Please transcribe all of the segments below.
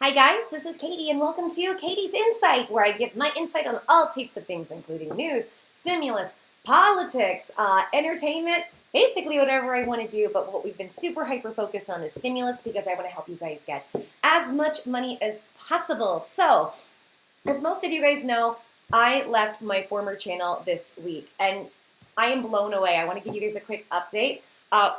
Hi guys, this is Katie and welcome to Katie's Insight, where I give my insight on all types of things, including news, stimulus, politics, entertainment, basically whatever I want to do. But what we've been super hyper focused on is stimulus because I want to help you guys get as much money as possible. So, as most of you guys know, I left my former channel this week and I am blown away. I want to give you guys a quick update.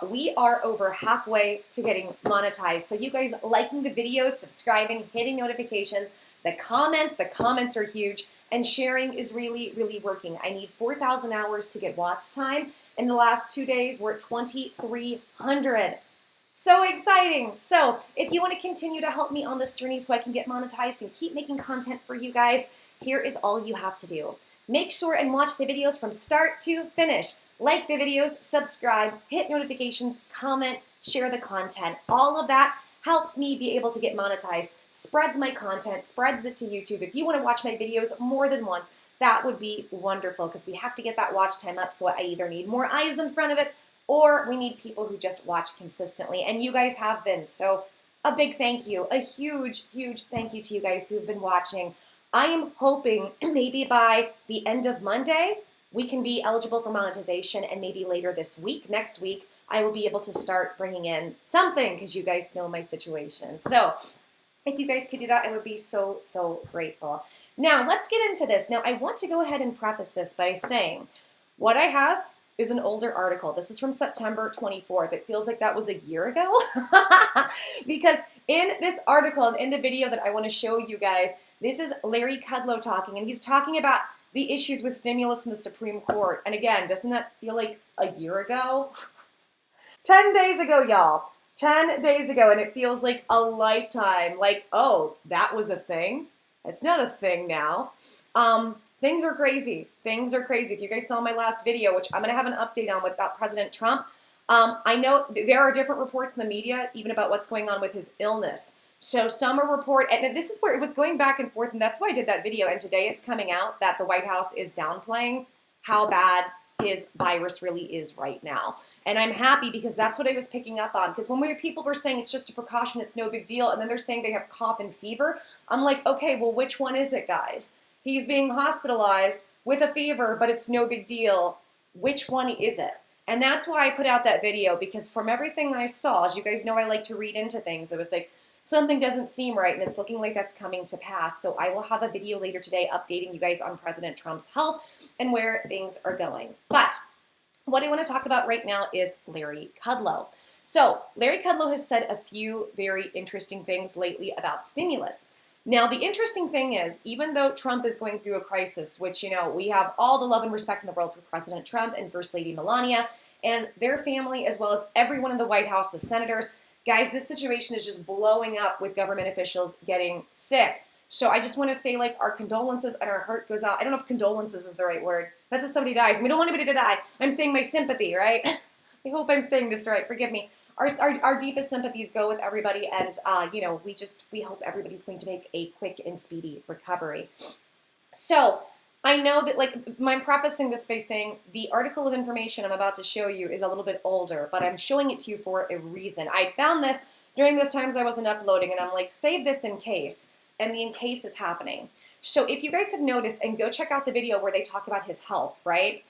We are over halfway to getting monetized. So you guys liking the videos, subscribing, hitting notifications, the comments are huge, and sharing is really, really working. I need 4,000 hours to get watch time. In the last 2 days, we're at 2,300. So exciting. So if you want to continue to help me on this journey so I can get monetized and keep making content for you guys, here is all you have to do. Make sure and watch the videos from start to finish. Like the videos, subscribe, hit notifications, comment, share the content. All of that helps me be able to get monetized, spreads my content, spreads it to YouTube. If you want to watch my videos more than once, that would be wonderful because we have to get that watch time up, so I either need more eyes in front of it or we need people who just watch consistently, and you guys have been. So a big thank you, a huge, huge thank you to you guys who've been watching. I am hoping maybe by the end of Monday, we can be eligible for monetization, and maybe later this week, next week, I will be able to start bringing in something because you guys know my situation. So if you guys could do that, I would be so, so grateful. Now, let's get into this. Now, I want to go ahead and preface this by saying what I have is an older article. This is from September 24th. It feels like that was a year ago because in this article and in the video that I want to show you guys, this is Larry Kudlow talking, and he's talking about the issues with stimulus in the Supreme Court. And again, doesn't that feel like a year ago? 10 days ago, y'all. 10 days ago, and it feels like a lifetime. Like, oh, that was a thing? It's not a thing now. Things are crazy. Things are crazy. If you guys saw my last video, which I'm going to have an update on about President Trump, I know there are different reports in the media, even about what's going on with his illness. So some are report, and this is where it was going back and forth, and that's why I did that video, and today it's coming out that the White House is downplaying how bad his virus really is right now. And I'm happy because that's what I was picking up on, because when people were saying it's just a precaution, it's no big deal, and then they're saying they have cough and fever, I'm like, okay, well, which one is it, guys? He's being hospitalized with a fever, but it's no big deal. Which one is it? And that's why I put out that video, because from everything I saw, as you guys know, I like to read into things. It was like, something doesn't seem right, and it's looking like that's coming to pass. So I will have a video later today updating you guys on President Trump's health and where things are going. But what I want to talk about right now is Larry Kudlow. So Larry Kudlow has said a few very interesting things lately about stimulus. Now, the interesting thing is, even though Trump is going through a crisis, which, you know, we have all the love and respect in the world for President Trump and First Lady Melania and their family, as well as everyone in the White House, the senators. Guys, this situation is just blowing up with government officials getting sick. So I just want to say, like, our condolences and our heart goes out. I don't know if condolences is the right word. That's if somebody dies. We don't want anybody to die. I'm saying my sympathy, right? I hope I'm saying this right. Forgive me. Our deepest sympathies go with everybody, and you know, we hope everybody's going to make a quick and speedy recovery. So I know that, like, I'm prefacing this by saying the article of information I'm about to show you is a little bit older, but I'm showing it to you for a reason. I found this during those times I wasn't uploading, and I'm like, save this in case, and the in case is happening. So if you guys have noticed, and go check out the video where they talk about his health, right?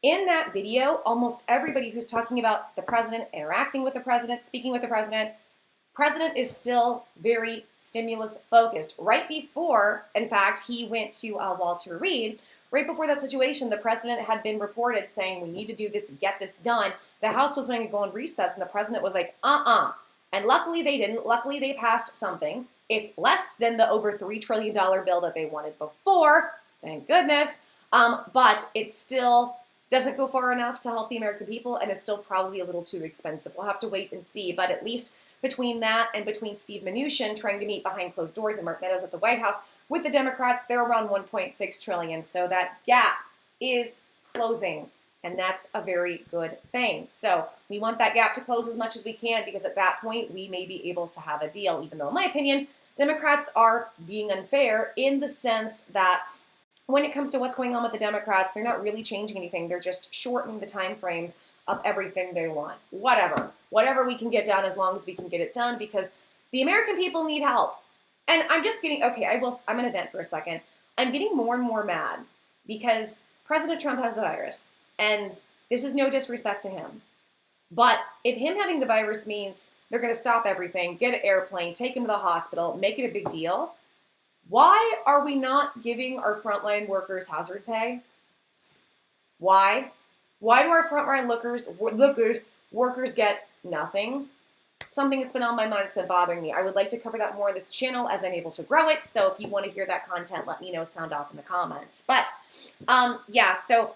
In that video, almost everybody who's talking about the president, interacting with the president, speaking with the president is still very stimulus focused. Right before, in fact, he went to Walter Reed, right before that situation, the president had been reported saying, we need to do this, get this done. The House was going to go on recess, and the president was like, And luckily they didn't. Luckily they passed something. It's less than the over $3 trillion bill that they wanted before, thank goodness, but it still doesn't go far enough to help the American people, and is still probably a little too expensive. We'll have to wait and see, but at least between that and between Steve Mnuchin trying to meet behind closed doors and Mark Meadows at the White House with the Democrats, they're around $1.6 trillion. So that gap is closing, and that's a very good thing. So we want that gap to close as much as we can, because at that point we may be able to have a deal, even though in my opinion, Democrats are being unfair in the sense that when it comes to what's going on with the Democrats, they're not really changing anything. They're just shortening the time frames of everything they want. Whatever we can get done, as long as we can get it done, because the American people need help. And I'm just getting, okay, I'm going to vent for a second. I'm getting more and more mad because President Trump has the virus. And this is no disrespect to him. But if him having the virus means they're going to stop everything, get an airplane, take him to the hospital, make it a big deal, why are we not giving our frontline workers hazard pay? Why? Why do our frontline workers get nothing? Something that's been on my mind, that's been bothering me. I would like to cover that more on this channel as I'm able to grow it. So if you want to hear that content, let me know, sound off in the comments. But yeah, so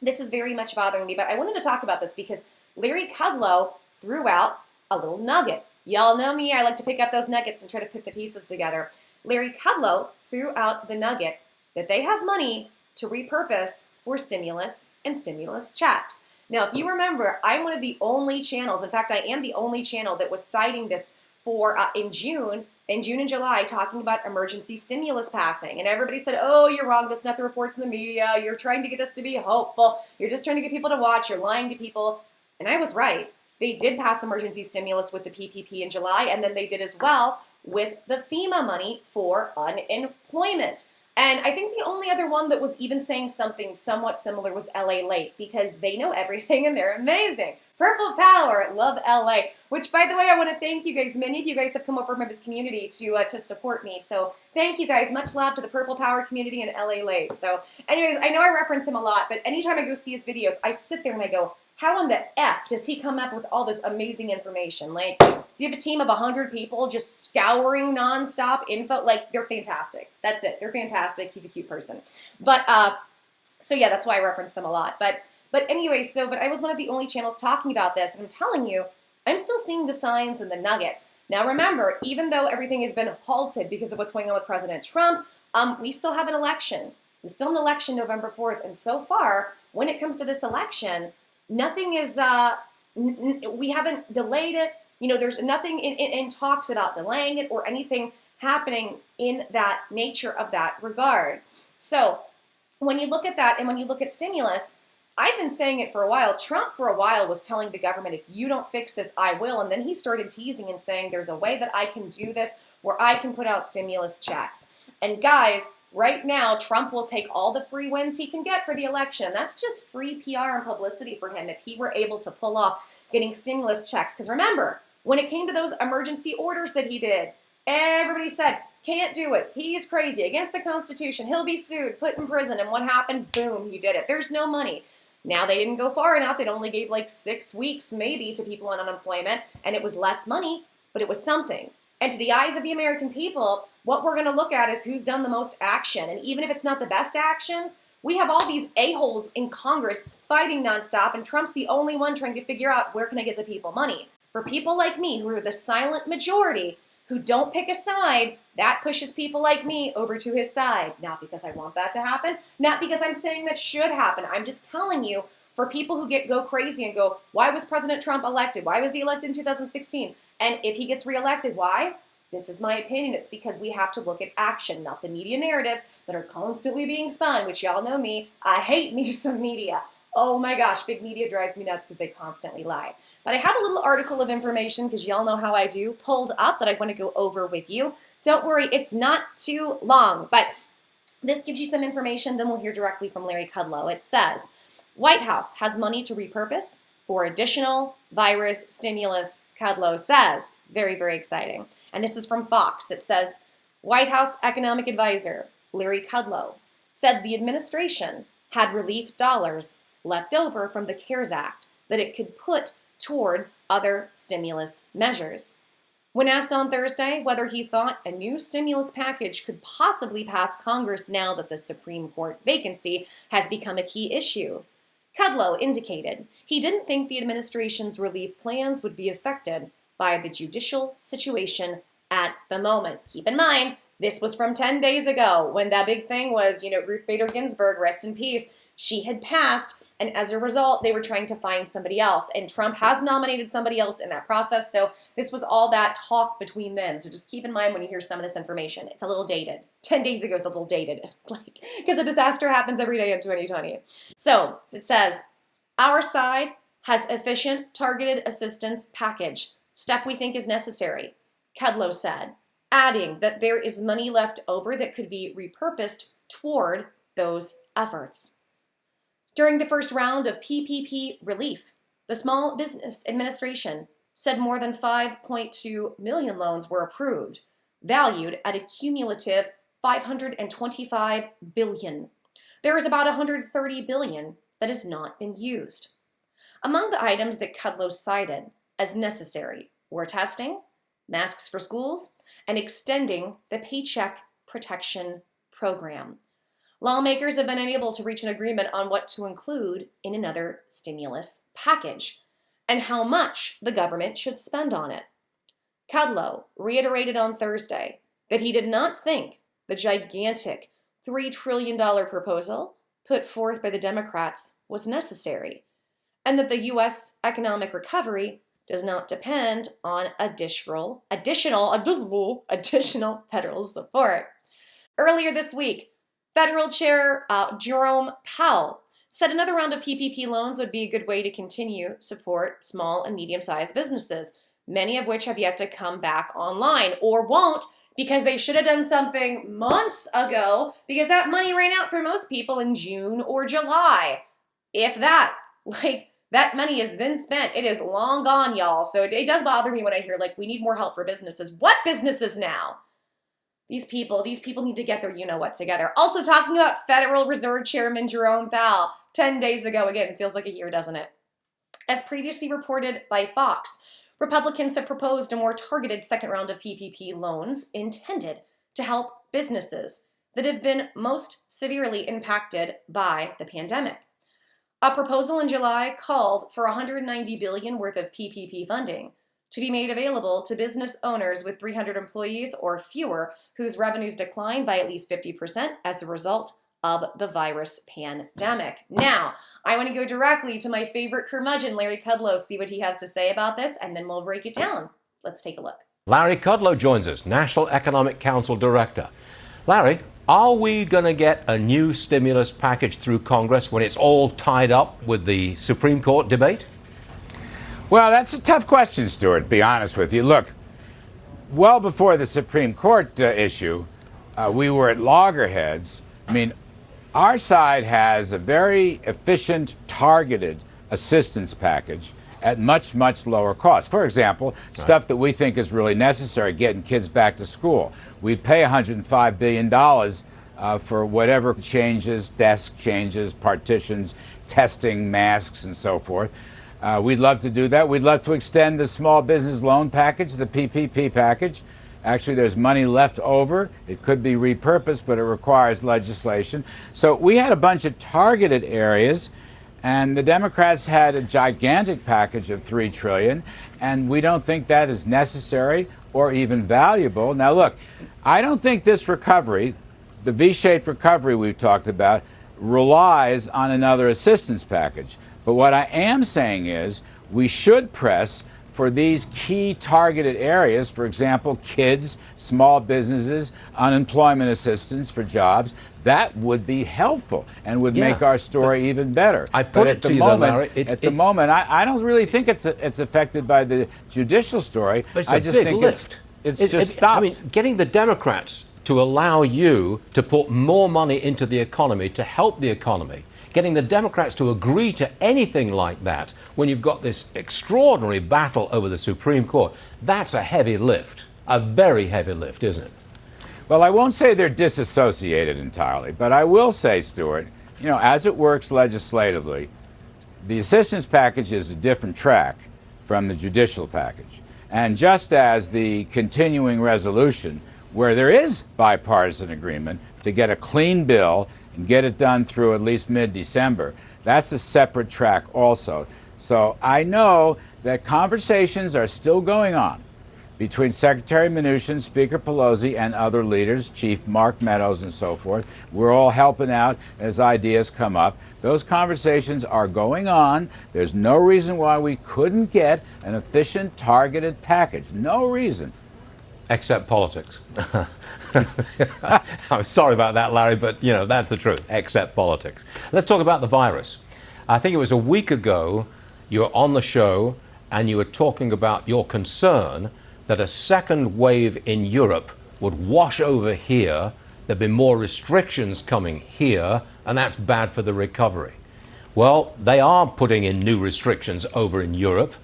this is very much bothering me. But I wanted to talk about this because Larry Kudlow threw out a little nugget. Y'all know me, I like to pick up those nuggets and try to put the pieces together. Larry Kudlow threw out the nugget that they have money to repurpose for stimulus and stimulus checks. Now, if you remember, I'm one of the only channels, in fact, I am the only channel that was citing this for in June and July, talking about emergency stimulus passing. And everybody said, oh, you're wrong, that's not the reports in the media, you're trying to get us to be hopeful, you're just trying to get people to watch, you're lying to people. And I was right. They did pass emergency stimulus with the PPP in July, and then they did as well with the FEMA money for unemployment. And I think the only other one that was even saying something somewhat similar was LA Late, because they know everything and they're amazing. Purple Power, love LA. Which, by the way, I want to thank you guys. Many of you guys have come over from this community to support me. So thank you guys. Much love to the Purple Power community and LA Late. So anyways, I know I reference him a lot, but anytime I go see his videos, I sit there and I go, how in the F does he come up with all this amazing information? Like, do you have a team of 100 people just scouring nonstop info? Like, they're fantastic. That's it. They're fantastic. He's a cute person. But, so yeah, that's why I reference them a lot. But anyway, but I was one of the only channels talking about this, and I'm telling you, I'm still seeing the signs and the nuggets. Now remember, even though everything has been halted because of what's going on with President Trump, we still have an election. We still have an election November 4th, and so far, when it comes to this election, nothing is, we haven't delayed it. You know, there's nothing in talks about delaying it or anything happening in that nature of that regard. So when you look at that and when you look at stimulus, I've been saying it for a while. Trump for a while was telling the government, if you don't fix this, I will. And then he started teasing and saying, there's a way that I can do this where I can put out stimulus checks. And guys, right now, Trump will take all the free wins he can get for the election. That's just free PR and publicity for him if he were able to pull off getting stimulus checks. Because remember, when it came to those emergency orders that he did, everybody said, can't do it. He's crazy, against the Constitution. He'll be sued, put in prison. And what happened? Boom, he did it. There's no money. Now they didn't go far enough. It only gave like 6 weeks maybe to people on unemployment. And it was less money, but it was something. And to the eyes of the American people, what we're going to look at is who's done the most action. And even if it's not the best action, we have all these a-holes in Congress fighting nonstop, and Trump's the only one trying to figure out where can I get the people money. For people like me, who are the silent majority, who don't pick a side, that pushes people like me over to his side. Not because I want that to happen, not because I'm saying that should happen. I'm just telling you, for people who go crazy and go, why was President Trump elected? Why was he elected in 2016? And if he gets reelected, why? This is my opinion. It's because we have to look at action, not the media narratives that are constantly being spun, which y'all know me. I hate me some media. Oh my gosh, big media drives me nuts because they constantly lie. But I have a little article of information, because y'all know how I do, pulled up that I want to go over with you. Don't worry, it's not too long, but this gives you some information, then we'll hear directly from Larry Kudlow. It says, White House has money to repurpose for additional virus stimulus, Kudlow says. Very, very exciting. And this is from Fox. It says, White House economic advisor Larry Kudlow said the administration had relief dollars left over from the CARES Act that it could put towards other stimulus measures. When asked on Thursday whether he thought a new stimulus package could possibly pass Congress now that the Supreme Court vacancy has become a key issue, Kudlow indicated he didn't think the administration's relief plans would be affected by the judicial situation at the moment. Keep in mind, this was from 10 days ago when that big thing was, Ruth Bader Ginsburg, rest in peace. She had passed, and as a result, they were trying to find somebody else. And Trump has nominated somebody else in that process, so this was all that talk between them. So just keep in mind when you hear some of this information, it's a little dated. 10 days ago is a little dated, because a disaster happens every day in 2020. So it says, our side has efficient targeted assistance package, stuff we think is necessary, Kudlow said. adding that there is money left over that could be repurposed toward those efforts. During the first round of PPP relief, the Small Business Administration said more than 5.2 million loans were approved, valued at a cumulative $525 billion. There is about $130 billion that has not been used. Among the items that Kudlow cited as necessary were testing, masks for schools, and extending the Paycheck Protection Program. Lawmakers have been unable to reach an agreement on what to include in another stimulus package and how much the government should spend on it. Kudlow reiterated on Thursday that he did not think the gigantic $3 trillion proposal put forth by the Democrats was necessary, and that the U.S. economic recovery does not depend on additional federal support. Earlier this week, Federal Chair Jerome Powell said another round of PPP loans would be a good way to continue support small and medium-sized businesses, many of which have yet to come back online or won't because they should have done something months ago because that money ran out for most people in June or July. If that, that money has been spent. It is long gone, y'all. So it does bother me when I hear, we need more help for businesses. What businesses now? These people need to get their you-know-what together. Also talking about Federal Reserve Chairman Jerome Powell 10 days ago. Again, it feels like a year, doesn't it? As previously reported by Fox, Republicans have proposed a more targeted second round of PPP loans intended to help businesses that have been most severely impacted by the pandemic. A proposal in July called for $190 billion worth of PPP funding to be made available to business owners with 300 employees or fewer whose revenues declined by at least 50% as a result of the virus pandemic. Now, I want to go directly to my favorite curmudgeon, Larry Kudlow, see what he has to say about this, and then we'll break it down. Let's take a look. Larry Kudlow joins us, National Economic Council Director. Larry, are we going to get a new stimulus package through Congress when it's all tied up with the Supreme Court debate? Well, that's a tough question, Stuart, to be honest with you. Look, well before the Supreme Court issue, we were at loggerheads. I mean, our side has a very efficient, targeted assistance package at much, much lower cost. For example, stuff that we think is really necessary, getting kids back to school. We pay $105 billion for whatever changes, desk changes, partitions, testing, masks, and so forth. We'd love to do that. We'd love to extend the small business loan package, the PPP package. Actually, there's money left over. It could be repurposed, but it requires legislation. So we had a bunch of targeted areas, and the Democrats had a gigantic package of $3 trillion, and we don't think that is necessary or even valuable. Now, look, I don't think this recovery, the V-shaped recovery we've talked about, relies on another assistance package. But what I am saying is we should press for these key targeted areas, for example, kids, small businesses, unemployment assistance for jobs. That would be helpful and would make our story even better. I put it to you, though, Larry. At the moment, I don't really think it's affected by the judicial story. But I just think lift. It's just stopped. I mean, getting the Democrats to allow you to put more money into the economy to help the economy, getting the Democrats to agree to anything like that when you've got this extraordinary battle over the Supreme Court, that's a heavy lift, a very heavy lift, isn't it? Well, I won't say they're disassociated entirely, but I will say, Stuart, as it works legislatively, the assistance package is a different track from the judicial package. And just as the continuing resolution, where there is bipartisan agreement to get a clean bill and get it done through at least mid-December, that's a separate track also. So I know that conversations are still going on between Secretary Mnuchin, Speaker Pelosi, and other leaders, Chief Mark Meadows and so forth. We're all helping out as ideas come up. Those conversations are going on. There's no reason why we couldn't get an efficient, targeted package. No reason. Except politics. I'm sorry about that, Larry, but that's the truth. Except politics. Let's talk about the virus. I think it was a week ago you were on the show and you were talking about your concern that a second wave in Europe would wash over here. There'd be more restrictions coming here, and that's bad for the recovery. Well, they are putting in new restrictions over in Europe,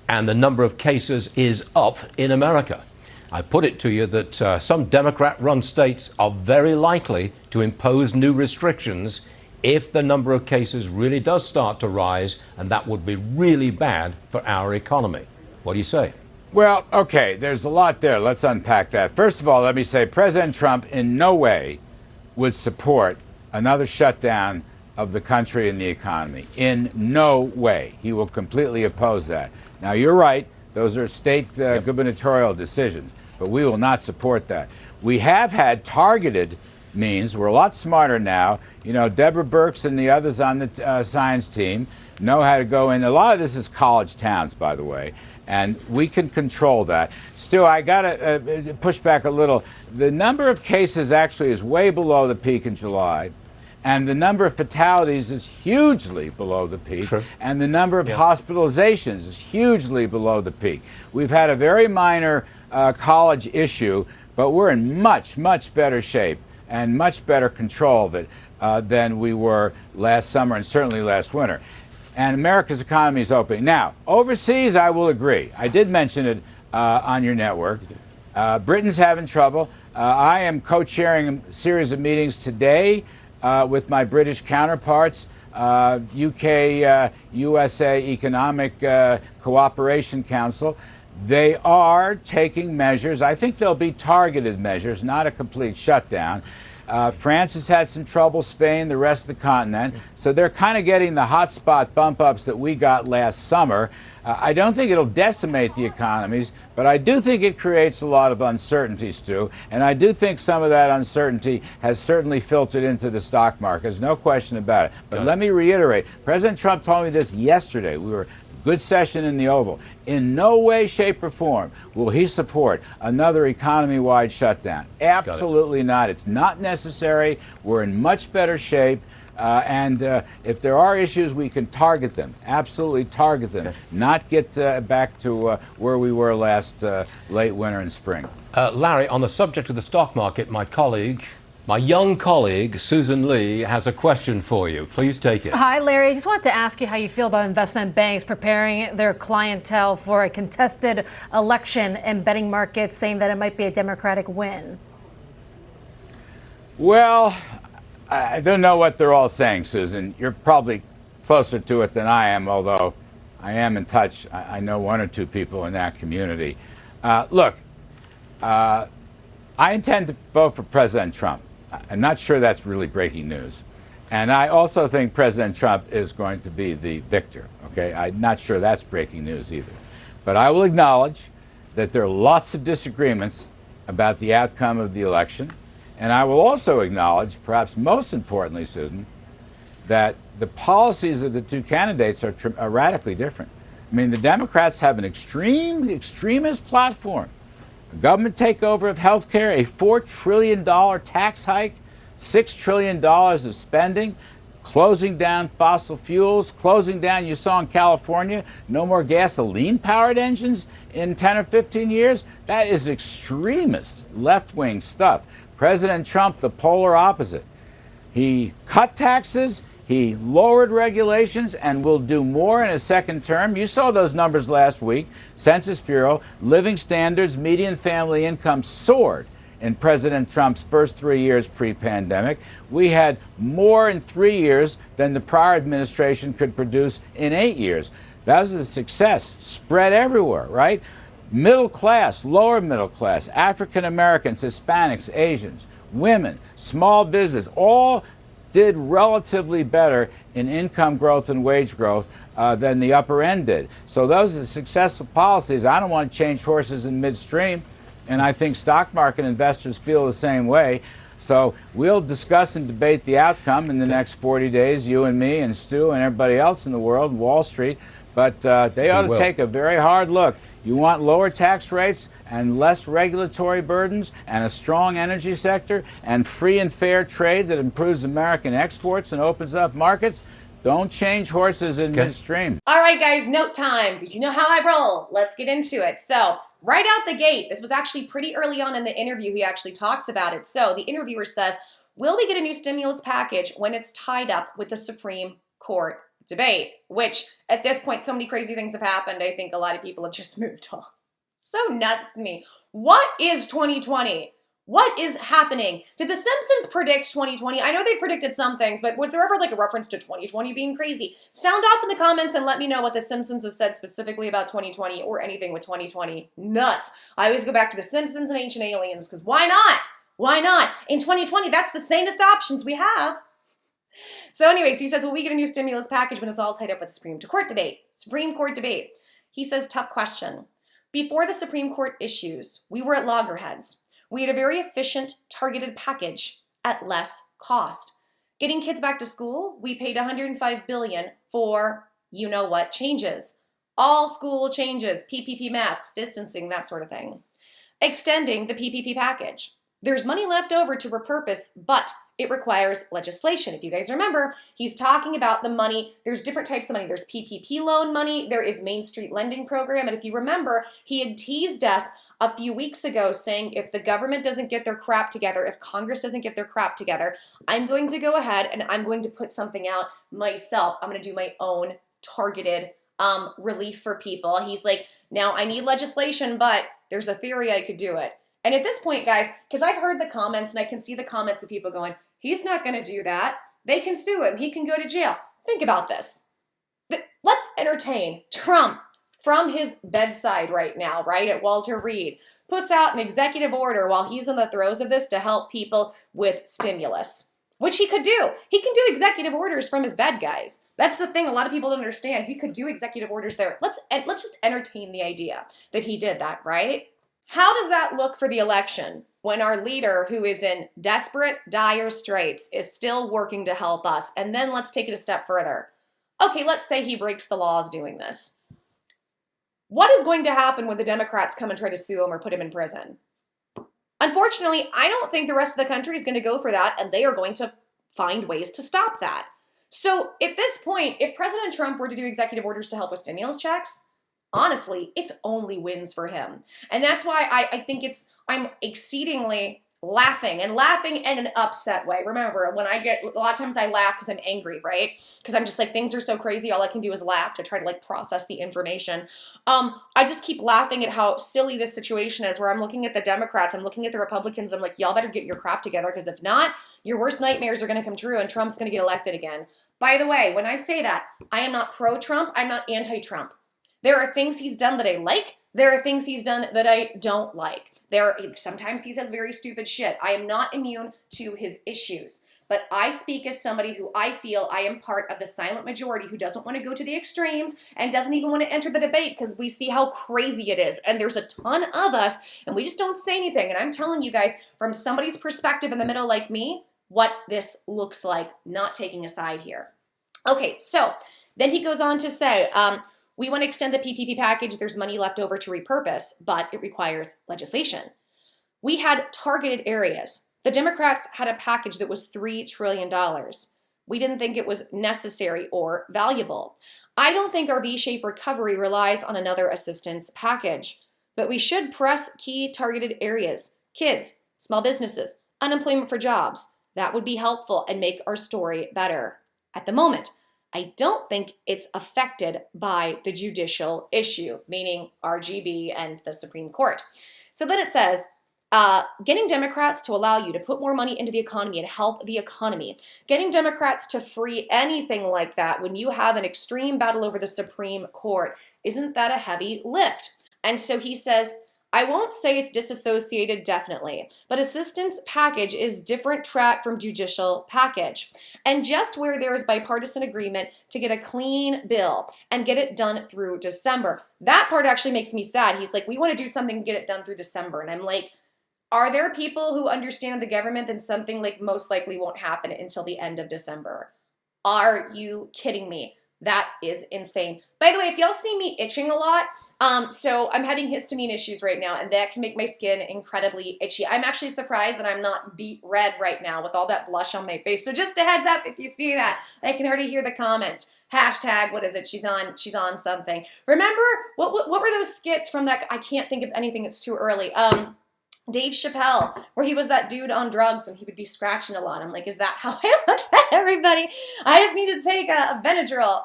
and the number of cases is up in America. I put it to you that some Democrat-run states are very likely to impose new restrictions if the number of cases really does start to rise, and that would be really bad for our economy. What do you say? Well, okay, there's a lot there. Let's unpack that. First of all, let me say President Trump in no way would support another shutdown of the country and the economy. In no way. He will completely oppose that. Now, you're right. Those are state gubernatorial decisions, but we will not support that. We have had targeted means. We're a lot smarter now. You know, Deborah Birx and the others on the science team know how to go in. A lot of this is college towns, by the way, and we can control that. Stu, I got to push back a little. The number of cases actually is way below the peak in July, and the number of fatalities is hugely below the peak, Sure. and the number of hospitalizations is hugely below the peak. We've had a very minor college issue, but we're in much, much better shape and much better control of it than we were last summer and certainly last winter. And America's economy is opening. Now, overseas, I will agree. I did mention it on your network. Britain's having trouble. I am co-chairing a series of meetings today with my British counterparts, UK, USA Economic Cooperation Council. They are taking measures. I think they'll be targeted measures, not a complete shutdown. France has had some trouble, Spain, the rest of the continent. So they're kind of getting the hotspot bump-ups that we got last summer. I don't think it'll decimate the economies, but I do think it creates a lot of uncertainty, Stu. And I do think some of that uncertainty has certainly filtered into the stock market. There's no question about it. But let me reiterate, President Trump told me this yesterday. We were good session in the Oval. In no way, shape, or form will he support another economy-wide shutdown. Absolutely not. It's not necessary. We're in much better shape. And if there are issues, we can target them. Absolutely target them. Not get back to where we were last late winter and spring. Larry, on the subject of the stock market, my young colleague, Susan Lee, has a question for you. Please take it. Hi, Larry. I just wanted to ask you how you feel about investment banks preparing their clientele for a contested election and betting markets saying that it might be a Democratic win. Well, I don't know what they're all saying, Susan. You're probably closer to it than I am, although I am in touch. I know one or two people in that community. Look, I intend to vote for President Trump. I'm not sure that's really breaking news. And I also think President Trump is going to be the victor. Okay, I'm not sure that's breaking news either. But I will acknowledge that there are lots of disagreements about the outcome of the election. And I will also acknowledge, perhaps most importantly, Susan, that the policies of the two candidates are radically different. I mean, the Democrats have an extremist platform. A government takeover of health care, a $4 trillion tax hike, $6 trillion of spending, closing down fossil fuels, closing down, you saw in California, no more gasoline-powered engines in 10 or 15 years. That is extremist left-wing stuff. President Trump, the polar opposite. He cut taxes, he lowered regulations, and will do more in his second term. You saw those numbers last week. Census Bureau, living standards, median family income soared in President Trump's first 3 years pre-pandemic. We had more in 3 years than the prior administration could produce in 8 years. That was a success, spread everywhere, right? Middle class, lower middle class, African Americans, Hispanics, Asians, women, small business, all did relatively better in income growth and wage growth than the upper end did. So those are successful policies. I don't want to change horses in midstream, and I think stock market investors feel the same way. So we'll discuss and debate the outcome in the next 40 days, you and me and Stu and everybody else in the world, Wall Street. But they ought to take a very hard look. You want lower tax rates and less regulatory burdens and a strong energy sector and free and fair trade that improves American exports and opens up markets. Don't change horses in midstream. All right, guys, note time, because you know how I roll. Let's get into it. So right out the gate, this was actually pretty early on in the interview, he actually talks about it. So the interviewer says, will we get a new stimulus package when it's tied up with the Supreme Court debate? Which, at this point, so many crazy things have happened, I think a lot of people have just moved on. So nuts to me. What is 2020? What is happening? Did The Simpsons predict 2020? I know they predicted some things, but was there ever like a reference to 2020 being crazy? Sound off in the comments and let me know what The Simpsons have said specifically about 2020 or anything with 2020. Nuts. I always go back to The Simpsons and Ancient Aliens because why not? Why not? In 2020, that's the sanest options we have. So anyways, he says, will we get a new stimulus package when it's all tied up with the Supreme Court debate? Supreme Court debate. He says, tough question. Before the Supreme Court issues, we were at loggerheads. We had a very efficient, targeted package at less cost. Getting kids back to school, we paid $105 billion for you-know-what changes. All school changes, PPP masks, distancing, that sort of thing. Extending the PPP package. There's money left over to repurpose, but it requires legislation. If you guys remember, he's talking about the money. There's different types of money. There's PPP loan money. There is Main Street Lending Program. And if you remember, he had teased us a few weeks ago saying if the government doesn't get their crap together, if Congress doesn't get their crap together, I'm going to go ahead and I'm going to put something out myself. I'm going to do my own targeted relief for people. He's like, now I need legislation, but there's a theory I could do it. And at this point, guys, because I've heard the comments and I can see the comments of people going, he's not going to do that. They can sue him. He can go to jail. Think about this. Let's entertain Trump from his bedside right now, right, at Walter Reed, puts out an executive order while he's in the throes of this to help people with stimulus, which he could do. He can do executive orders from his bed, guys. That's the thing a lot of people don't understand. He could do executive orders there. Let's just entertain the idea that he did that, right? How does that look for the election when our leader, who is in desperate, dire straits, is still working to help us? And then let's take it a step further. Okay, let's say he breaks the laws doing this. What is going to happen when the Democrats come and try to sue him or put him in prison? Unfortunately, I don't think the rest of the country is going to go for that, and they are going to find ways to stop that. So at this point, if President Trump were to do executive orders to help with stimulus checks, honestly, it's only wins for him. And that's why I think I'm exceedingly laughing in an upset way. Remember, when a lot of times I laugh because I'm angry, right? Because I'm just like, things are so crazy, all I can do is laugh to try to like process the information. I just keep laughing at how silly this situation is, where I'm looking at the Democrats, I'm looking at the Republicans, I'm like, y'all better get your crap together, because if not, your worst nightmares are going to come true and Trump's going to get elected again. By the way, when I say that, I am not pro-Trump, I'm not anti-Trump. There are things he's done that I like. There are things he's done that I don't like. Sometimes he says very stupid shit. I am not immune to his issues. But I speak as somebody who I feel I am part of the silent majority who doesn't want to go to the extremes and doesn't even want to enter the debate because we see how crazy it is. And there's a ton of us and we just don't say anything. And I'm telling you guys, from somebody's perspective in the middle like me, what this looks like, not taking a side here. Okay, so then he goes on to say, we want to extend the PPP package. There's money left over to repurpose, but it requires legislation. We had targeted areas. The Democrats had a package that was $3 trillion. We didn't think it was necessary or valuable. I don't think our V-shaped recovery relies on another assistance package, but we should press key targeted areas, kids, small businesses, unemployment for jobs. That would be helpful and make our story better. At the moment, I don't think it's affected by the judicial issue, meaning RGB and the Supreme Court. So then it says, getting Democrats to allow you to put more money into the economy and help the economy. Getting Democrats to free anything like that when you have an extreme battle over the Supreme Court, isn't that a heavy lift? And so he says, I won't say it's disassociated definitely, but assistance package is different track from judicial package. And just where there is bipartisan agreement to get a clean bill and get it done through December. That part actually makes me sad. He's like, we want to do something and get it done through December. And I'm like, are there people who understand the government that something like most likely won't happen until the end of December? Are you kidding me? That is insane. By the way, if y'all see me itching a lot, so I'm having histamine issues right now, and that can make my skin incredibly itchy. I'm actually surprised that I'm not beet red right now with all that blush on my face. So just a heads up if you see that. I can already hear the comments. Hashtag, what is it? She's on something. Remember, what were those skits from that? I can't think of anything. It's too early. Dave Chappelle, where he was that dude on drugs and he would be scratching a lot. I'm like, is that how I looked at everybody? I just need to take a Benadryl.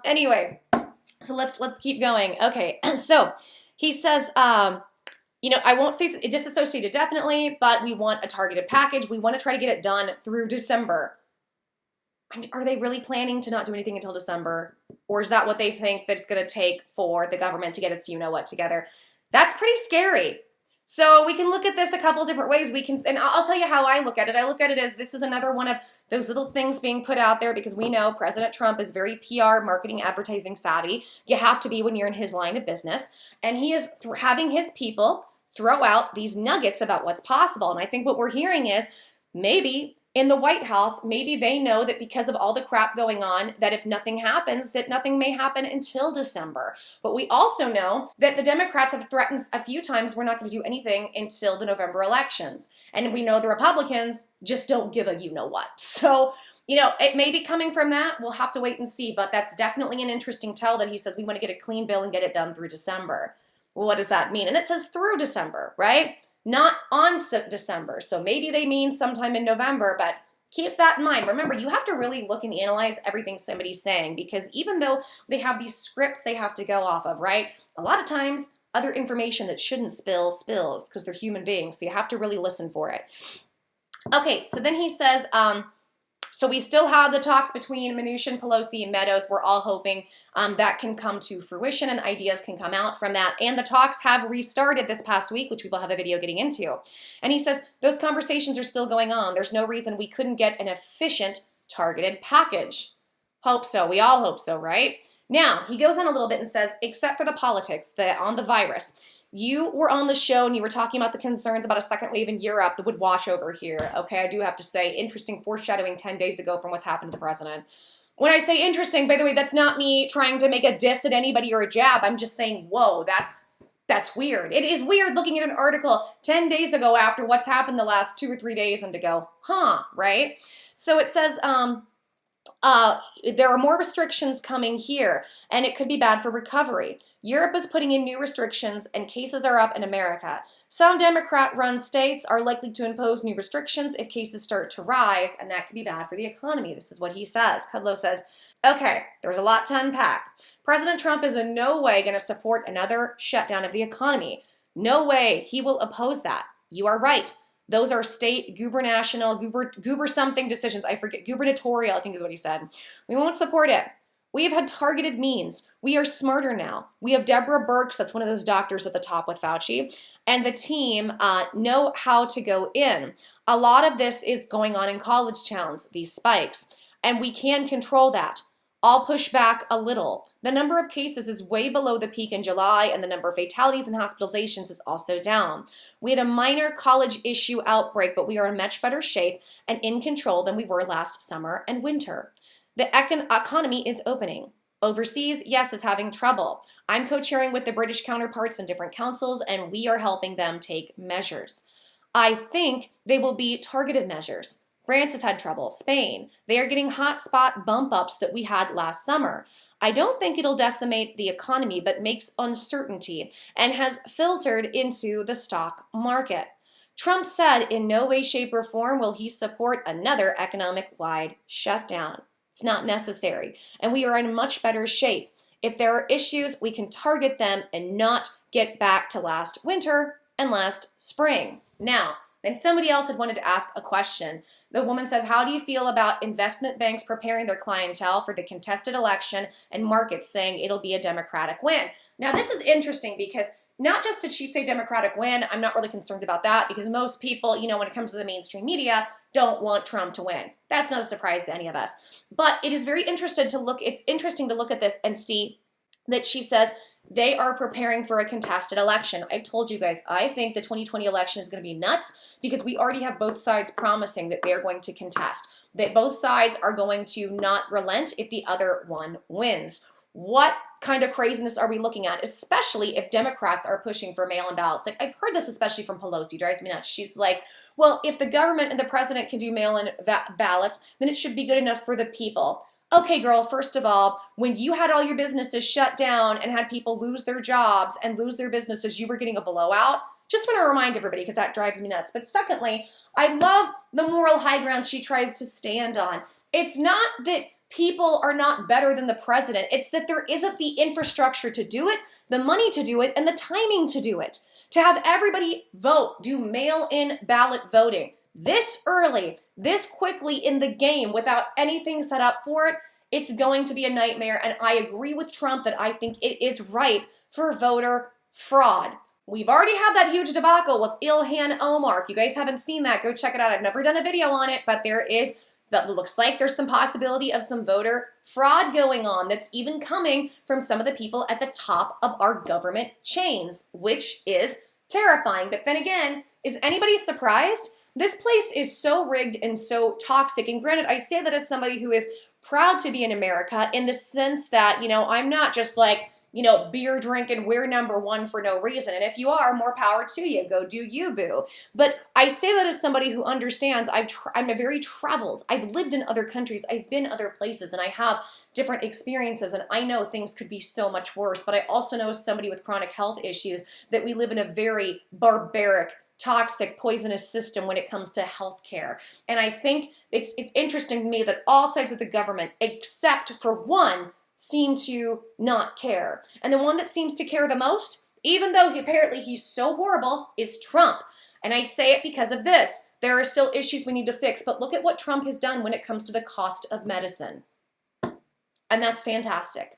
Anyway, so let's keep going. Okay, so he says, you know, I won't say disassociated definitely, but we want a targeted package. We want to try to get it done through December. Are they really planning to not do anything until December? Or is that what they think that it's going to take for the government to get its you-know-what together? That's pretty scary. So we can look at this a couple different ways. And I'll tell you how I look at it. I look at it as this is another one of those little things being put out there because we know President Trump is very PR, marketing, advertising savvy. You have to be when you're in his line of business. And he is having his people throw out these nuggets about what's possible. And I think what we're hearing is maybe in the White House, maybe they know that because of all the crap going on, that if nothing happens, that nothing may happen until December. But we also know that the Democrats have threatened a few times we're not going to do anything until the November elections. And we know the Republicans just don't give a you-know-what. So, you know, it may be coming from that. We'll have to wait and see. But that's definitely an interesting tell that he says we want to get a clean bill and get it done through December. Well, what does that mean? And it says through December, right? Not on December. So maybe they mean sometime in November, but keep that in mind. Remember, you have to really look and analyze everything somebody's saying because even though they have these scripts they have to go off of, right? A lot of times, other information that shouldn't spills because they're human beings. So you have to really listen for it. Okay, so then he says, so we still have the talks between Mnuchin, Pelosi, and Meadows. We're all hoping that can come to fruition and ideas can come out from that. And the talks have restarted this past week, which we will have a video getting into. And he says those conversations are still going on. There's no reason we couldn't get an efficient, targeted package. Hope so. We all hope so, right? Now, he goes on a little bit and says, except for the politics on the virus, you were on the show and you were talking about the concerns about a second wave in Europe that would wash over here. Okay, I do have to say, interesting foreshadowing 10 days ago from what's happened to the president. When I say interesting, by the way, that's not me trying to make a diss at anybody or a jab. I'm just saying, whoa, that's weird. It is weird looking at an article 10 days ago after what's happened the last 2 or 3 days and to go, huh, right? So it says, there are more restrictions coming here, and it could be bad for recovery. Europe is putting in new restrictions, and cases are up in America. Some Democrat-run states are likely to impose new restrictions if cases start to rise, and that could be bad for the economy. This is what he says. Kudlow says, okay, there's a lot to unpack. President Trump is in no way going to support another shutdown of the economy. No way he will oppose that. You are right. Those are state gubernatorial decisions. I forget, gubernatorial, I think is what he said. We won't support it. We have had targeted means. We are smarter now. We have Deborah Birx, that's one of those doctors at the top with Fauci, and the team know how to go in. A lot of this is going on in college towns, these spikes, and we can control that. I'll push back a little. The number of cases is way below the peak in July, and the number of fatalities and hospitalizations is also down. We had a minor college issue outbreak, but we are in much better shape and in control than we were last summer and winter. The economy is opening. Overseas, yes, is having trouble. I'm co-chairing with the British counterparts in different councils, and we are helping them take measures. I think they will be targeted measures. France has had trouble. Spain, they are getting hotspot bump ups that we had last summer. I don't think it'll decimate the economy, but makes uncertainty and has filtered into the stock market. Trump said in no way, shape, or form will he support another economic-wide shutdown. It's not necessary, and we are in much better shape. If there are issues, we can target them and not get back to last winter and last spring. Now, then somebody else had wanted to ask a question. The woman says, how do you feel about investment banks preparing their clientele for the contested election and markets saying it'll be a Democratic win? Now, this is interesting because not just did she say Democratic win, I'm not really concerned about that because most people, you know, when it comes to the mainstream media, don't want Trump to win. That's not a surprise to any of us. But it is very interesting to look at this and see that she says They are preparing for a contested election. I've told you guys, I think the 2020 election is going to be nuts because we already have both sides promising that they're going to contest, that both sides are going to not relent if the other one wins. What kind of craziness are we looking at, especially if Democrats are pushing for mail-in ballots? Like, I've heard this especially from Pelosi, drives me nuts. She's like, well, if the government and the president can do mail-in ballots, then it should be good enough for the people. Okay, girl, first of all, when you had all your businesses shut down and had people lose their jobs and lose their businesses, you were getting a blowout. Just want to remind everybody because that drives me nuts. But secondly, I love the moral high ground she tries to stand on. It's not that people are not better than the president. It's that there isn't the infrastructure to do it, the money to do it, and the timing to do it. To have everybody vote, do mail-in ballot voting this early, this quickly in the game without anything set up for it, it's going to be a nightmare. And I agree with Trump that I think it is ripe for voter fraud. We've already had that huge debacle with Ilhan Omar. If you guys haven't seen that, go check it out. I've never done a video on it, but that looks like there's some possibility of some voter fraud going on that's even coming from some of the people at the top of our government chains, which is terrifying. But then again, is anybody surprised? This place is so rigged and so toxic. And granted, I say that as somebody who is proud to be in America in the sense that, I'm not just like, beer drinking, we're number one for no reason. And if you are, more power to you. Go do you, boo. But I say that as somebody who understands I'm very traveled. I've lived in other countries. I've been other places and I have different experiences and I know things could be so much worse. But I also know as somebody with chronic health issues that we live in a very barbaric, toxic, poisonous system when it comes to healthcare. And I think it's interesting to me that all sides of the government, except for one, seem to not care. And the one that seems to care the most, even though apparently he's so horrible, is Trump. And I say it because of this. There are still issues we need to fix, but look at what Trump has done when it comes to the cost of medicine. And that's fantastic.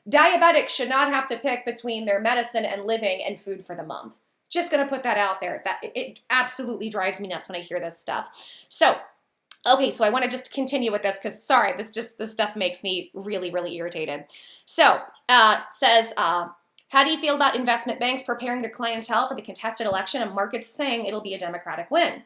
Diabetics should not have to pick between their medicine and living and food for the month. Just gonna put that out there. It absolutely drives me nuts when I hear this stuff. So, okay, so I want to just continue with this because, sorry, this stuff makes me really, really irritated. So, says, how do you feel about investment banks preparing their clientele for the contested election and markets saying it'll be a Democratic win?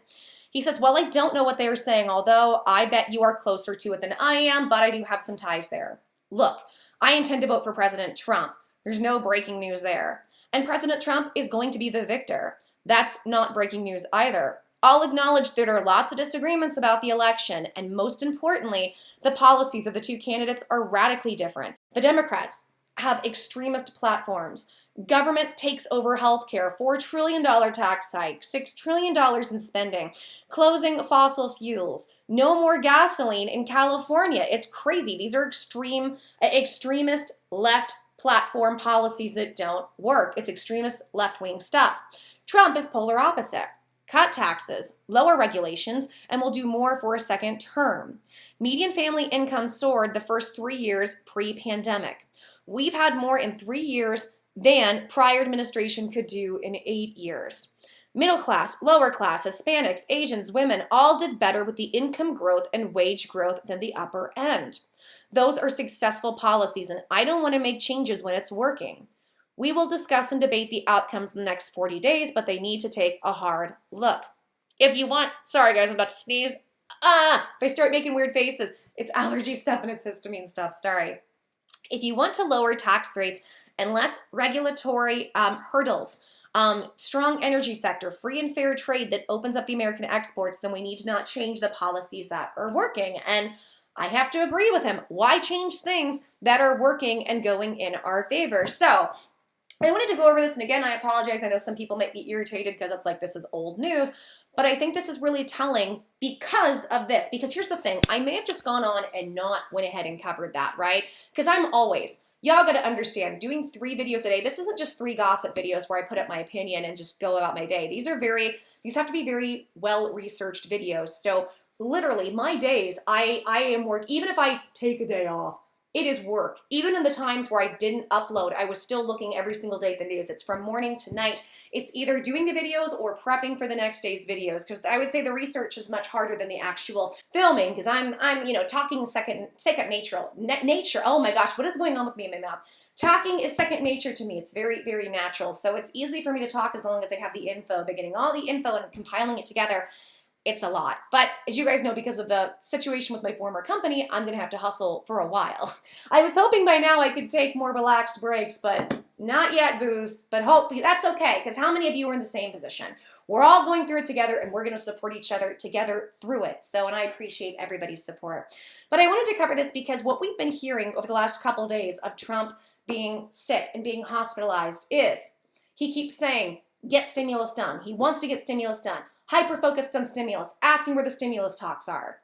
He says, well, I don't know what they are saying, although I bet you are closer to it than I am, but I do have some ties there. Look, I intend to vote for President Trump. There's no breaking news there. And President Trump is going to be the victor. That's not breaking news either. I'll acknowledge there are lots of disagreements about the election, and most importantly, the policies of the two candidates are radically different. The Democrats have extremist platforms. Government takes over healthcare, $4 trillion tax hike, $6 trillion in spending, closing fossil fuels, no more gasoline in California. It's crazy. These are extremist left platform policies that don't work. It's extremist left-wing stuff. Trump is polar opposite. Cut taxes, lower regulations, and will do more for a second term. Median family income soared the first 3 years pre-pandemic. We've had more in 3 years than prior administration could do in 8 years. Middle class, lower class, Hispanics, Asians, women all did better with the income growth and wage growth than the upper end. Those are successful policies, and I don't want to make changes when it's working. We will discuss and debate the outcomes in the next 40 days, but they need to take a hard look. If you want, sorry guys, I'm about to sneeze. If I start making weird faces, it's allergy stuff and it's histamine stuff, sorry. If you want to lower tax rates and less regulatory hurdles, strong energy sector, free and fair trade that opens up the American exports, then we need to not change the policies that are working. And I have to agree with him. Why change things that are working and going in our favor? So I wanted to go over this, and again, I apologize. I know some people might be irritated because it's like this is old news, but I think this is really telling because of this. Because here's the thing. I may have just gone on and not went ahead and covered that, right? Because y'all got to understand, doing 3 videos a day, this isn't just 3 gossip videos where I put up my opinion and just go about my day. These have to be very well-researched videos. So literally, my days, I am work. Even if I take a day off, It is work. Even in the times where I didn't upload, I was still looking every single day at the news. It's from morning to night. It's either doing the videos or prepping for the next day's videos, because I would say the research is much harder than the actual filming, because I'm talking second nature. Oh my gosh, what is going on with me in my mouth? Talking is second nature to me. It's very, very natural. So it's easy for me to talk as long as I have the info, but getting all the info and compiling it together, it's a lot. But as you guys know, because of the situation with my former company, I'm going to have to hustle for a while. I was hoping by now I could take more relaxed breaks, but not yet, booze. But hopefully that's okay, because how many of you are in the same position? We're all going through it together, and we're going to support each other together through it. So, and I appreciate everybody's support. But I wanted to cover this because what we've been hearing over the last couple days of Trump being sick and being hospitalized is he keeps saying, get stimulus done. He wants to get stimulus done. Hyper-focused on stimulus, asking where the stimulus talks are.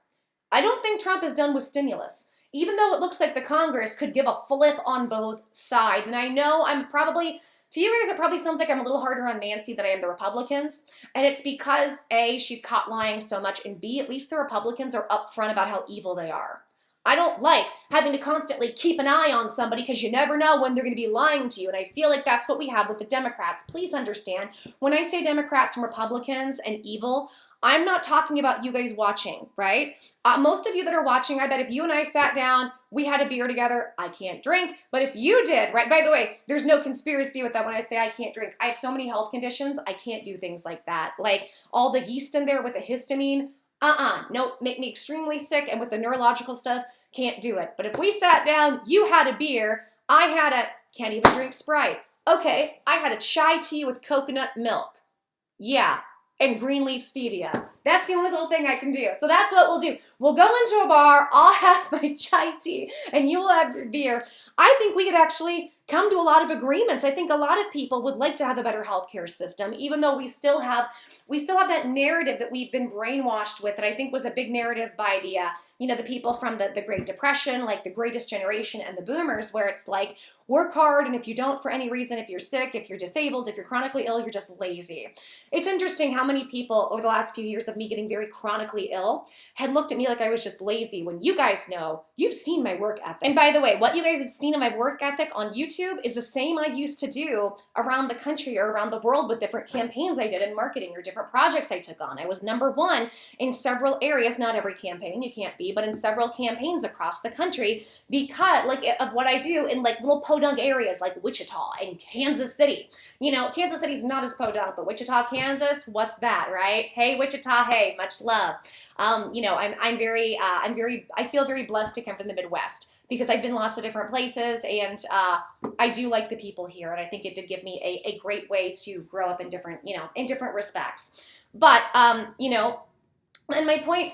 I don't think Trump is done with stimulus, even though it looks like the Congress could give a flip on both sides. And I know to you guys, it probably sounds like I'm a little harder on Nancy than I am the Republicans. And it's because A, she's caught lying so much, and B, at least the Republicans are upfront about how evil they are. I don't like having to constantly keep an eye on somebody because you never know when they're going to be lying to you. And I feel like that's what we have with the Democrats. Please understand, when I say Democrats and Republicans and evil, I'm not talking about you guys watching, right? Most of you that are watching, I bet if you and I sat down, we had a beer together, I can't drink. But if you did, right? By the way, there's no conspiracy with that when I say I can't drink. I have so many health conditions, I can't do things like that. Like all the yeast in there with the histamine, nope, make me extremely sick, and with the neurological stuff, can't do it. But if we sat down, you had a beer, can't even drink Sprite. Okay, I had a chai tea with coconut milk. Yeah, and green leaf stevia. That's the only little thing I can do. So that's what we'll do. We'll go into a bar, I'll have my chai tea, and you'll have your beer. I think we could actually come to a lot of agreements. I think a lot of people would like to have a better healthcare system, even though we still have that narrative that we've been brainwashed with, that I think was a big narrative by the people from the Great Depression, like the greatest generation and the boomers, where it's like, work hard, and if you don't for any reason, if you're sick, if you're disabled, if you're chronically ill, you're just lazy. It's interesting how many people over the last few years of me getting very chronically ill had looked at me like I was just lazy, when you guys know, you've seen my work ethic. And by the way, what you guys have seen in my work ethic on YouTube is the same I used to do around the country or around the world with different campaigns I did in marketing or different projects I took on. I was #1 in several areas, not every campaign, you can't be, but in several campaigns across the country because of what I do in like little podunk areas like Wichita and Kansas City. Kansas City's not as podunk, but Wichita, Kansas, what's that, right? Hey, Wichita, hey, much love. I feel very blessed to come from the Midwest because I've been lots of different places, and I do like the people here, and I think it did give me a great way to grow up in different respects. But, and my point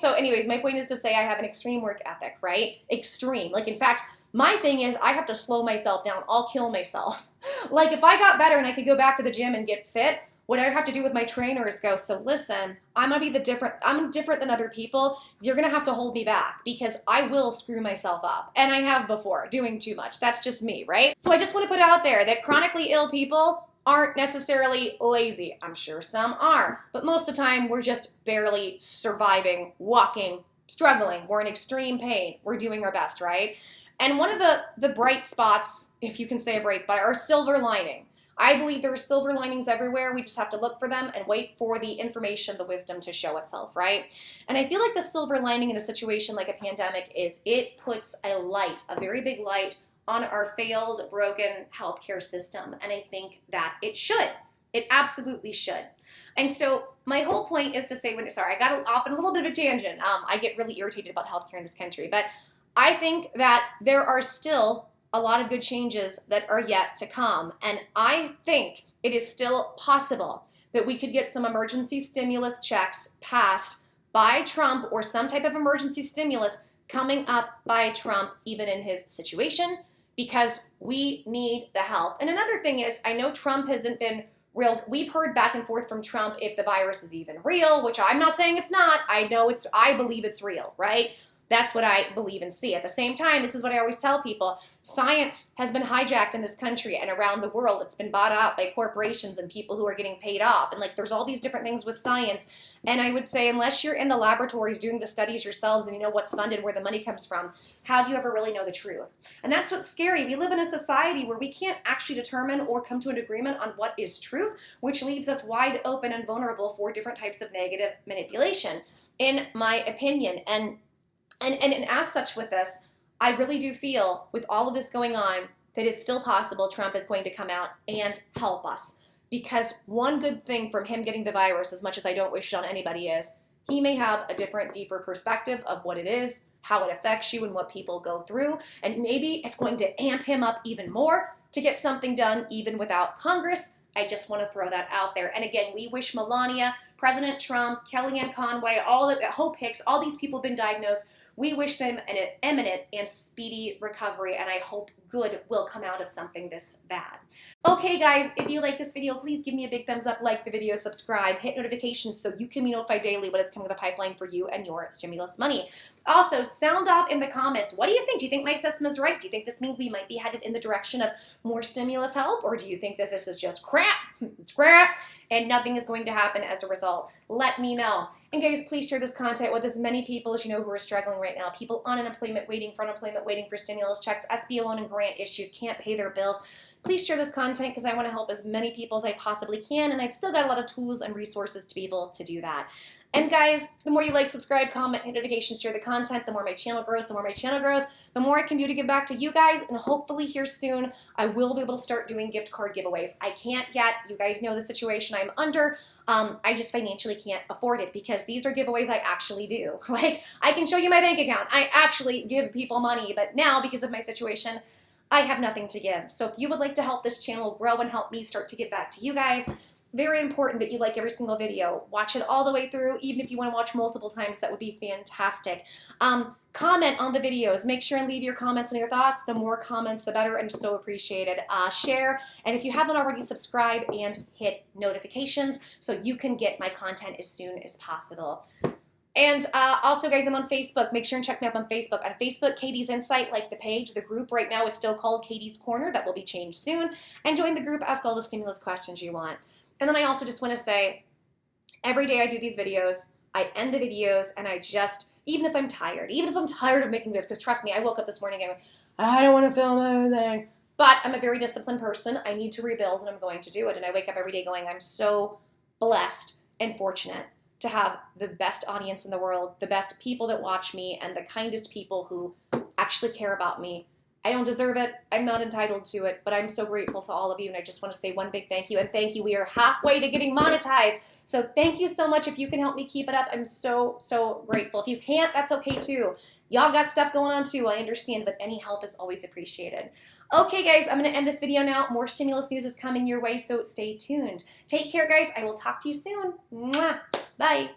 is to say I have an extreme work ethic, right? Extreme. Like, in fact, my thing is I have to slow myself down. I'll kill myself. Like, if I got better and I could go back to the gym and get fit, what I have to do with my trainer is go, so listen, I'm different than other people. You're going to have to hold me back because I will screw myself up. And I have before, doing too much. That's just me, right? So I just want to put out there that chronically ill people aren't necessarily lazy. I'm sure some are, but most of the time we're just barely surviving, walking, struggling. We're in extreme pain. We're doing our best, right? And one of the bright spots, if you can say a bright spot, are silver lining. I believe there are silver linings everywhere. We just have to look for them and wait for the information, the wisdom to show itself, right? And I feel like the silver lining in a situation like a pandemic is it puts a very big light on our failed, broken healthcare system. And I think that it should. It absolutely should. And so my whole point is to say, I got off on a little bit of a tangent. I get really irritated about healthcare in this country, but I think that there are still a lot of good changes that are yet to come. And I think it is still possible that we could get some emergency stimulus checks passed by Trump or some type of emergency stimulus coming up by Trump, even in his situation, because we need the help. And another thing is, I know Trump hasn't been real. We've heard back and forth from Trump if the virus is even real, which I'm not saying it's not. I believe it's real, right? That's what I believe and see. At the same time, this is what I always tell people. Science has been hijacked in this country and around the world. It's been bought out by corporations and people who are getting paid off. And like, there's all these different things with science. And I would say, unless you're in the laboratories doing the studies yourselves and you know what's funded, where the money comes from, how do you ever really know the truth? And that's what's scary. We live in a society where we can't actually determine or come to an agreement on what is truth, which leaves us wide open and vulnerable for different types of negative manipulation, in my opinion. And as such with this, I really do feel with all of this going on that it's still possible Trump is going to come out and help us. Because one good thing from him getting the virus, as much as I don't wish it on anybody, is he may have a different, deeper perspective of what it is, how it affects you, and what people go through. And maybe it's going to amp him up even more to get something done even without Congress. I just want to throw that out there. And again, we wish Melania, President Trump, Kellyanne Conway, Hope Hicks, all these people have been diagnosed. We wish them an imminent and speedy recovery, and I hope good will come out of something this bad. Okay, guys, if you like this video, please give me a big thumbs up, like the video, subscribe, hit notifications so you can be notified daily when it's coming to the pipeline for you and your stimulus money. Also, sound off in the comments. What do you think? Do you think my system is right? Do you think this means we might be headed in the direction of more stimulus help? Or do you think that this is just crap? It's crap, and nothing is going to happen as a result? Let me know. And guys, please share this content with as many people as you know who are struggling right now. People on unemployment, waiting for unemployment, waiting for stimulus checks, SBA loan and grant issues, can't pay their bills. Please share this content because I want to help as many people as I possibly can, and I've still got a lot of tools and resources to be able to do that. And guys, the more you like, subscribe, comment, hit notifications, share the content, the more my channel grows, the more I can do to give back to you guys, and hopefully here soon, I will be able to start doing gift card giveaways. I can't yet. You guys know the situation I'm under. I just financially can't afford it because these are giveaways I actually do. Like, I can show you my bank account. I actually give people money, but now, because of my situation, I have nothing to give. So if you would like to help this channel grow and help me start to give back to you guys, very important that you like every single video. Watch it all the way through. Even if you want to watch multiple times, that would be fantastic. Comment on the videos. Make sure and leave your comments and your thoughts. The more comments, the better, and so appreciated. Share, and if you haven't already, subscribe and hit notifications so you can get my content as soon as possible. And also, guys, I'm on Facebook. Make sure and check me out on Facebook. On Facebook, Katie's Insight, like the page. The group right now is still called Katie's Corner. That will be changed soon. And join the group. Ask all the stimulus questions you want. And then I also just want to say, every day I do these videos, I end the videos, and I just, even if I'm tired of making videos, because trust me, I woke up this morning and I don't want to film anything. But I'm a very disciplined person. I need to rebuild, and I'm going to do it. And I wake up every day going, I'm so blessed and fortunate to have the best audience in the world, the best people that watch me, and the kindest people who actually care about me. I don't deserve it. I'm not entitled to it, but I'm so grateful to all of you, and I just want to say one big thank you, and thank you. We are halfway to getting monetized, so thank you so much. If you can help me keep it up, I'm so, so grateful. If you can't, that's okay too. Y'all got stuff going on too, I understand, but any help is always appreciated. Okay, guys, I'm going to end this video now. More stimulus news is coming your way, so stay tuned. Take care, guys. I will talk to you soon. Mwah. Bye.